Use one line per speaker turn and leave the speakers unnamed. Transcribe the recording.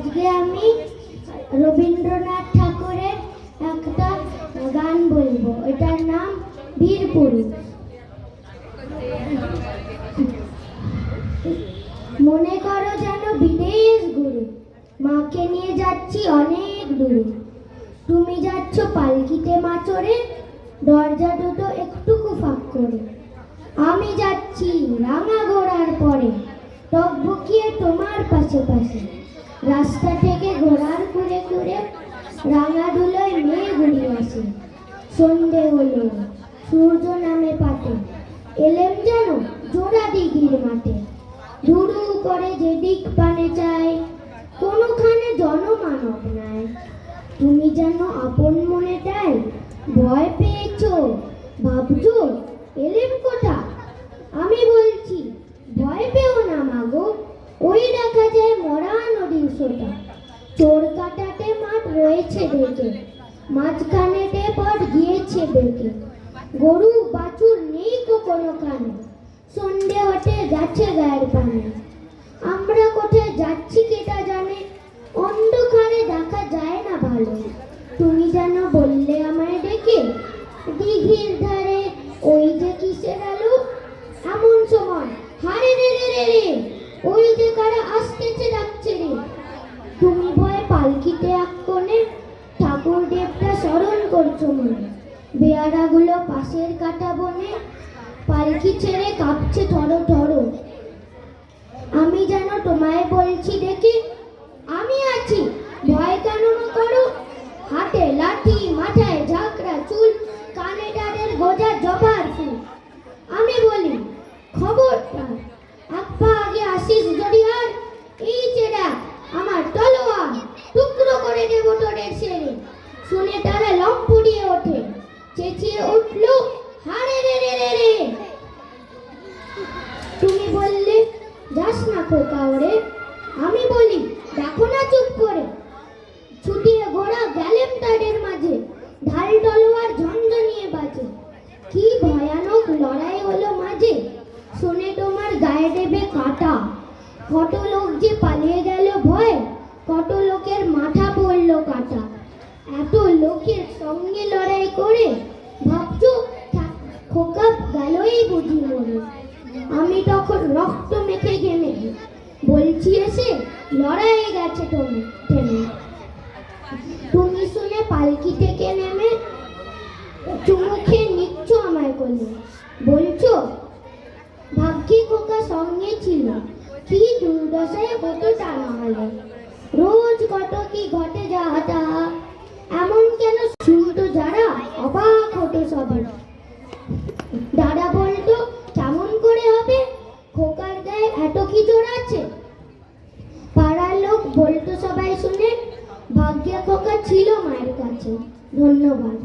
আজকে আমি রবীন্দ্রনাথ ঠাকুরের একটা গান বলবো। এটার নাম বীর পুরুষ। মনে করো যেন বিদেশ ঘুরে, মাকে নিয়ে যাচ্ছি অনেক দূরে। তুমি যাচ্ছ পালকিতে মা চড়ে, দরজা দুটো একটুকু ফাঁক করে। আমি যাচ্ছি রাঙা ঘোড়ার পরে, টকবকিয়ে তোমার পাশে পাশে। রাস্তা থেকে ঘোড়ার ঘুরে ঘুরে রাঙা ধুলোয় মেয়ে ঘুরিয়ে আসে। সন্ধে হলো, সূর্য নামে পাটে, এলেম যেন জোড়া দিঘির মাঠে। ধুরু করে যেদিক পানে চাই, কোনোখানে জনমানব নাই। তুমি যেন আপন মনেটাই ভয় পেয়েছো, ভাবছো এলেম কোথা। আমি বলছি ভয় পেও না মাগো, ওই দেখা যায় মরা নদীর সোটা। চোর কাটাতে মাঠ রয়েছে দেখে, মাঝখানেতে পথ গিয়েছে বেঁকে। গরু বাছুর নেই কোনো কানে, সন্ধে হতে যাচ্ছে গায়ের পানে। আমরা কোথায় যাচ্ছি কেটা জানে, অন্ধকারে দেখা যায় না ভালো। তুমি যেন বললে আমায় ডেকে, দিঘির ধারে ওই যে কিসের আলো। এমন সময় হারে রে রে রে রে, ওই যে কারা আসতেছে ডাকছে রে। তুমি ভয়ে পালকিতে এক কোণে ঠাকুর দেবটা স্মরণ করছো মনে। বেয়ারাগুলো পাশের কাটা বনে, পালকি ছেড়ে কাঁপছে থরো থরো। আমি যেন তোমায় বলছি দেখে, আমি আছি ভয় কেন করো। হাতে লাঠি, মাথায় ঝাঁকড়া চুল, কানে ডালের গোজা জবার ফুল। আমি বলি খবরদার, এক পা আগে আসিস যদি আর, এই চেরা আমার তলোয়ার, টুকরো করে দেব তোদের ছেড়ে। শুনে তারা লম্পড়িয়ে ওঠে, চেঁচিয়ে উঠল হারে রে রে রে রে। তুমি বললে যাস না খোকা ওরে, আমি বলি দেখো না চুপ করে। ছুটিয়ে ঘোড়া গেলেম তাদের মাঝে, ঢাল তলোয়ার ঝনঝনিয়ে বাজে। কি ভয়ানক লড়াই হলো মাঝে, শুনে তোমার গায়ে দেবে কাটা। কত লোক যে পালিয়ে গেল ভয়, কত লোকের মাথা পড়লো কাটা। এত লোকের সঙ্গে লড়াই করে ভাবছো খোকা গেলই বুঝি মরে। আমি তখন রক্ত মেখে ঘেমে বলছি এসে লড়াই গেছে থেমে। তুমি শুনে পালকি থেকে নেমে চুমু খেয়ে নিচ্ছ আমায় কোলে, বলছো ভাগ্যে খোকা সঙ্গে ছিল, কি দুর্দশায় কত টানা হলো। রোজ কত কি ঘটে যাহা তাহা, এমন কেন শুনতো যারা অবাক হতো সবে। দাদা বলতো কেমন করে হবে, খোকার গায়ে এত কি জোর আছে। পাড়ার লোক বলতো সবাই শুনে, ভাগ্যে খোকা ছিল মায়ের কাছে। ধন্যবাদ।